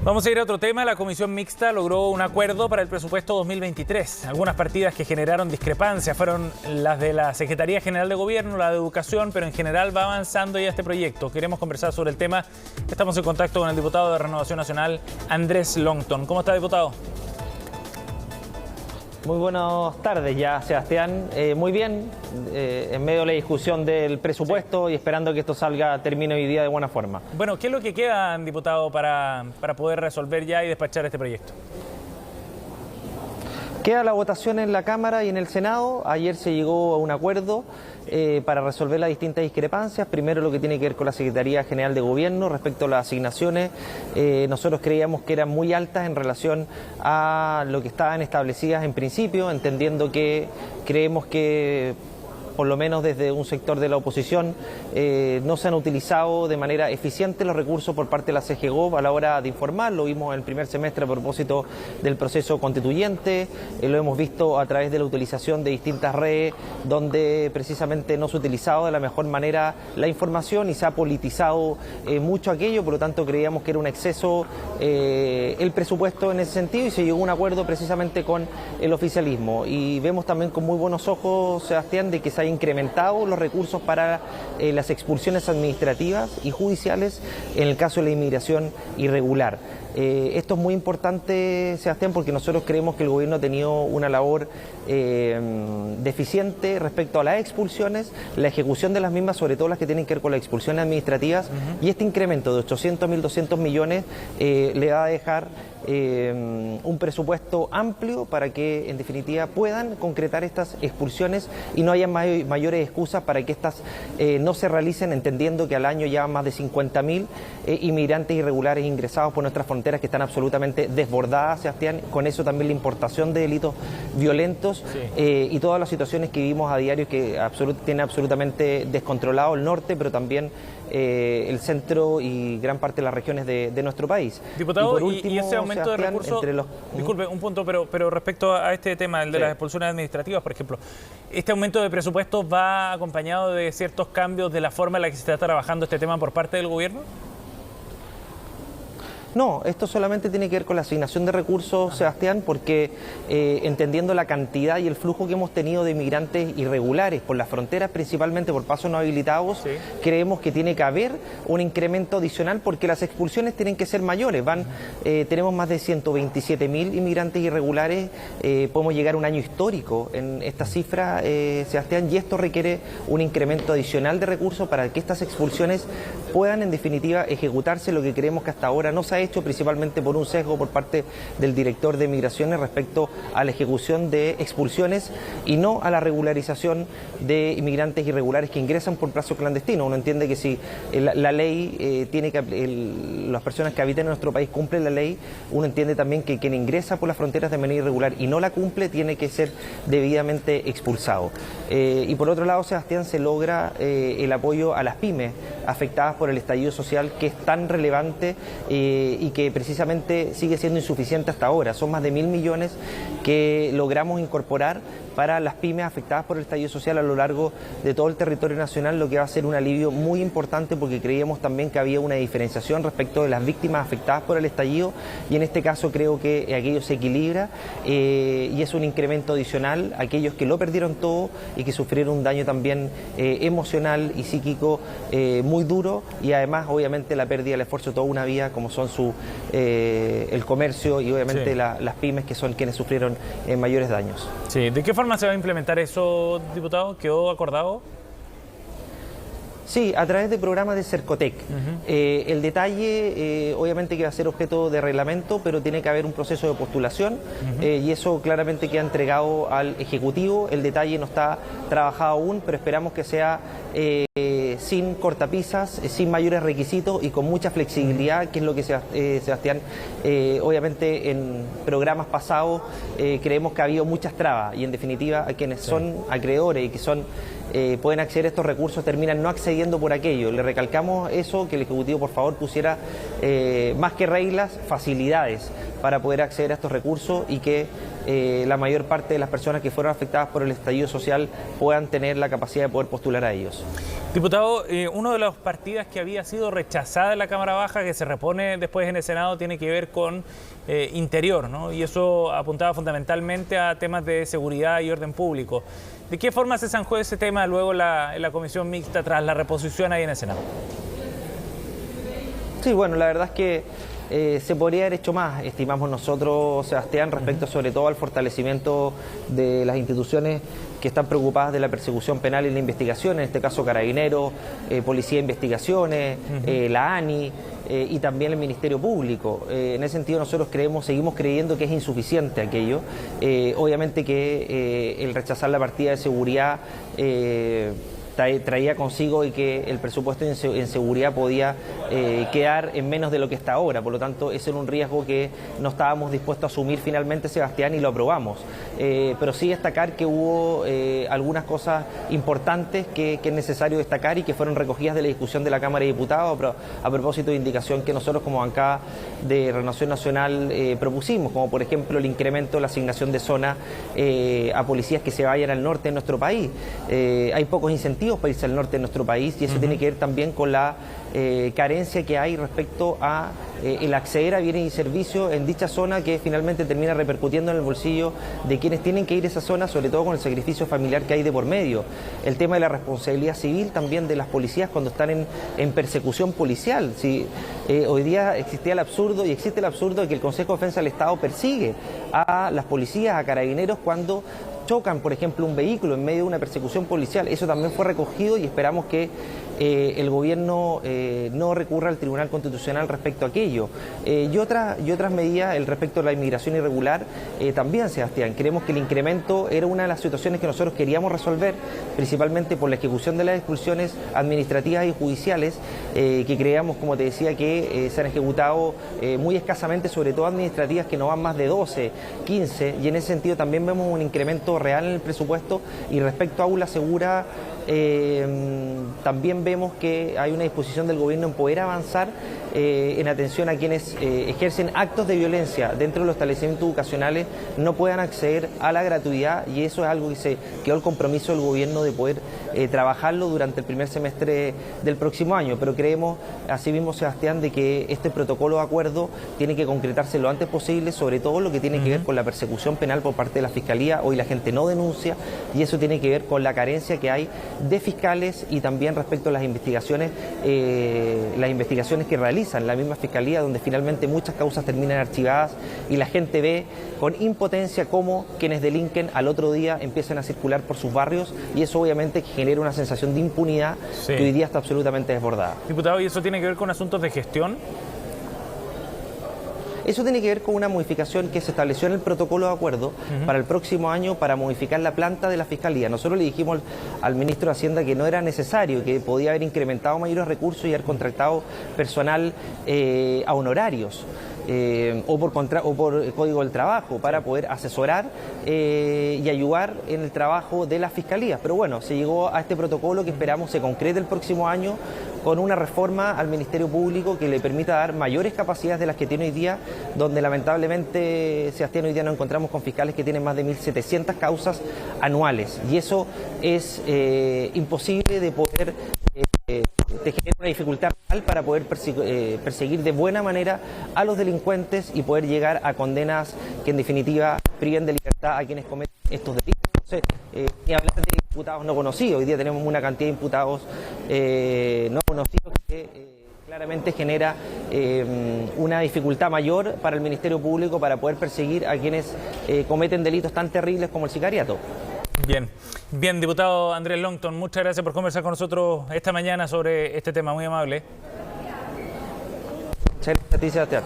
Vamos a ir a otro tema. La Comisión Mixta logró un acuerdo para el presupuesto 2023. Algunas partidas que generaron discrepancias fueron las de la Secretaría General de Gobierno, la de Educación, pero en general va avanzando ya este proyecto. Queremos conversar sobre el tema. Estamos en contacto con el diputado de Renovación Nacional, Andrés Longton. ¿Cómo está, diputado? Muy buenas tardes ya, Sebastián. Muy bien, en medio de la discusión del presupuesto y esperando que esto termine hoy día de buena forma. Bueno, ¿qué es lo que queda, diputado, para poder resolver ya y despachar este proyecto? Queda la votación en la Cámara y en el Senado. Ayer se llegó a un acuerdo para resolver las distintas discrepancias. Primero, lo que tiene que ver con la Secretaría General de Gobierno respecto a las asignaciones. Nosotros creíamos que eran muy altas en relación a lo que estaban establecidas en principio, entendiendo que creemos que por lo menos desde un sector de la oposición, no se han utilizado de manera eficiente los recursos por parte de la CGGOV a la hora de informar. Lo vimos en el primer semestre a propósito del proceso constituyente, lo hemos visto a través de la utilización de distintas redes donde precisamente no se ha utilizado de la mejor manera la información y se ha politizado mucho aquello. Por lo tanto, creíamos que era un exceso el presupuesto en ese sentido y se llegó a un acuerdo precisamente con el oficialismo. Y vemos también con muy buenos ojos, Sebastián, de que se ha incrementado los recursos para las expulsiones administrativas y judiciales en el caso de la inmigración irregular. Esto es muy importante, Sebastián, porque nosotros creemos que el gobierno ha tenido una labor deficiente respecto a las expulsiones, la ejecución de las mismas, sobre todo las que tienen que ver con las expulsiones administrativas, y este incremento de 800 a 1.200 millones le va a dejar un presupuesto amplio para que en definitiva puedan concretar estas expulsiones y no haya mayores excusas para que estas no se realicen, entendiendo que al año ya más de 50.000 inmigrantes irregulares ingresados por nuestras fronteras que están absolutamente desbordadas, Sebastián. Con eso también la importación de delitos violentos y todas las situaciones que vivimos a diario que tienen absolutamente descontrolado el norte, pero también el centro y gran parte de las regiones de nuestro país. Diputado, y por último, y ese aumento de recursos, disculpe, un punto, pero respecto a este tema, el de las expulsiones administrativas, por ejemplo, ¿este aumento de presupuestos va acompañado de ciertos cambios de la forma en la que se está trabajando este tema por parte del gobierno? No, esto solamente tiene que ver con la asignación de recursos, Sebastián, porque entendiendo la cantidad y el flujo que hemos tenido de inmigrantes irregulares por las fronteras, principalmente por pasos no habilitados, creemos que tiene que haber un incremento adicional porque las expulsiones tienen que ser mayores. Tenemos más de 127.000 inmigrantes irregulares, podemos llegar a un año histórico en esta cifra, Sebastián, y esto requiere un incremento adicional de recursos para que estas expulsiones puedan en definitiva ejecutarse, lo que creemos que hasta ahora no se ha hecho, principalmente por un sesgo por parte del director de Migraciones respecto a la ejecución de expulsiones y no a la regularización de inmigrantes irregulares que ingresan por plazo clandestino. Uno entiende que si la ley tiene que las personas que habitan en nuestro país cumplen la ley, uno entiende también que quien ingresa por las fronteras de manera irregular y no la cumple tiene que ser debidamente expulsado. Y por otro lado, Sebastián, se logra el apoyo a las pymes afectadas por el estallido social, que es tan relevante y que precisamente sigue siendo insuficiente hasta ahora. Son más de 1.000 millones que logramos incorporar para las pymes afectadas por el estallido social a lo largo de todo el territorio nacional, lo que va a ser un alivio muy importante porque creíamos también que había una diferenciación respecto de las víctimas afectadas por el estallido y en este caso creo que aquello se equilibra y es un incremento adicional a aquellos que lo perdieron todo y que sufrieron un daño también emocional y psíquico muy duro y además obviamente la pérdida del esfuerzo de toda una vida como son el comercio y obviamente las pymes que son quienes sufrieron mayores daños. Sí. ¿De qué forma se va a implementar eso, diputado? ¿Quedó acordado? Sí, a través de programas de Cercotec. El detalle, obviamente que va a ser objeto de reglamento, pero tiene que haber un proceso de postulación y eso claramente queda entregado al Ejecutivo. El detalle no está trabajado aún, pero esperamos que sea sin cortapisas, sin mayores requisitos y con mucha flexibilidad, que es lo que Sebastián, obviamente en programas pasados creemos que ha habido muchas trabas y en definitiva a quienes son acreedores y que son pueden acceder a estos recursos terminan no accediendo por aquello. Le recalcamos eso, que el Ejecutivo por favor pusiera más que reglas, facilidades para poder acceder a estos recursos y que la mayor parte de las personas que fueron afectadas por el estallido social puedan tener la capacidad de poder postular a ellos. Diputado, una de las partidas que había sido rechazada en la Cámara Baja, que se repone después en el Senado, tiene que ver con interior, ¿no? Y eso apuntaba fundamentalmente a temas de seguridad y orden público. ¿De qué forma se zanjó ese tema luego en la comisión mixta tras la reposición ahí en el Senado? Sí, bueno, la verdad es que se podría haber hecho más, estimamos nosotros, Sebastián, respecto sobre todo al fortalecimiento de las instituciones que están preocupadas de la persecución penal y la investigación, en este caso Carabineros, Policía de Investigaciones, la ANI y también el Ministerio Público. En ese sentido nosotros seguimos creyendo que es insuficiente aquello. Obviamente que el rechazar la partida de seguridad traía consigo y que el presupuesto en seguridad podía quedar en menos de lo que está ahora. Por lo tanto, ese era un riesgo que no estábamos dispuestos a asumir finalmente, Sebastián, y lo aprobamos. Pero sí destacar que hubo algunas cosas importantes que es necesario destacar y que fueron recogidas de la discusión de la Cámara de Diputados a propósito de indicación que nosotros como bancada de Renovación Nacional propusimos, como por ejemplo el incremento de la asignación de zona a policías que se vayan al norte de nuestro país. Hay pocos incentivos para irse al norte de nuestro país y eso tiene que ver también con la carencia que hay respecto a el acceder a bienes y servicios en dicha zona, que finalmente termina repercutiendo en el bolsillo de quienes tienen que ir a esa zona, sobre todo con el sacrificio familiar que hay de por medio. El tema de la responsabilidad civil también de las policías cuando están en persecución policial. Si hoy día existía el absurdo y existe el absurdo de que el Consejo de Defensa del Estado persigue a las policías, a carabineros cuando chocan, por ejemplo, un vehículo en medio de una persecución policial. Eso también fue recogido y esperamos que el gobierno no recurra al Tribunal Constitucional respecto a aquello. Y otras medidas respecto a la inmigración irregular también, Sebastián. Creemos que el incremento era una de las situaciones que nosotros queríamos resolver, principalmente por la ejecución de las expulsiones administrativas y judiciales, que creíamos, como te decía, que se han ejecutado muy escasamente, sobre todo administrativas que no van más de 12, 15, y en ese sentido también vemos un incremento real en el presupuesto. Y respecto a Aula Segura, también vemos que hay una disposición del gobierno en poder avanzar en atención a quienes ejercen actos de violencia dentro de los establecimientos educacionales no puedan acceder a la gratuidad, y eso es algo que se quedó el compromiso del gobierno de poder trabajarlo durante el primer semestre del próximo año. Pero creemos, asimismo, Sebastián, de que este protocolo de acuerdo tiene que concretarse lo antes posible, sobre todo lo que tiene que ver con la persecución penal por parte de la Fiscalía. Hoy la gente no denuncia y eso tiene que ver con la carencia que hay de fiscales y también respecto a las investigaciones que realizan la misma Fiscalía, donde finalmente muchas causas terminan archivadas y la gente ve con impotencia cómo quienes delinquen al otro día empiezan a circular por sus barrios, y eso obviamente genera una sensación de impunidad que hoy día está absolutamente desbordada. Diputado, ¿y eso tiene que ver con asuntos de gestión? Eso tiene que ver con una modificación que se estableció en el protocolo de acuerdo para el próximo año para modificar la planta de la Fiscalía. Nosotros le dijimos al ministro de Hacienda que no era necesario, que podía haber incrementado mayores recursos y haber contratado personal a honorarios. O por Código del Trabajo para poder asesorar y ayudar en el trabajo de las fiscalías. Pero bueno, se llegó a este protocolo que esperamos se concrete el próximo año con una reforma al Ministerio Público que le permita dar mayores capacidades de las que tiene hoy día, donde lamentablemente, Sebastián, hoy día nos encontramos con fiscales que tienen más de 1.700 causas anuales, y eso es imposible de poder... te genera una dificultad real para poder perseguir de buena manera a los delincuentes y poder llegar a condenas que en definitiva priven de libertad a quienes cometen estos delitos. Entonces, ni hablar de imputados no conocidos. Hoy día tenemos una cantidad de imputados no conocidos que claramente genera una dificultad mayor para el Ministerio Público para poder perseguir a quienes cometen delitos tan terribles como el sicariato. Bien, diputado Andrés Longton, muchas gracias por conversar con nosotros esta mañana sobre este tema, muy amable. Muchas gracias a ti, Sebastián.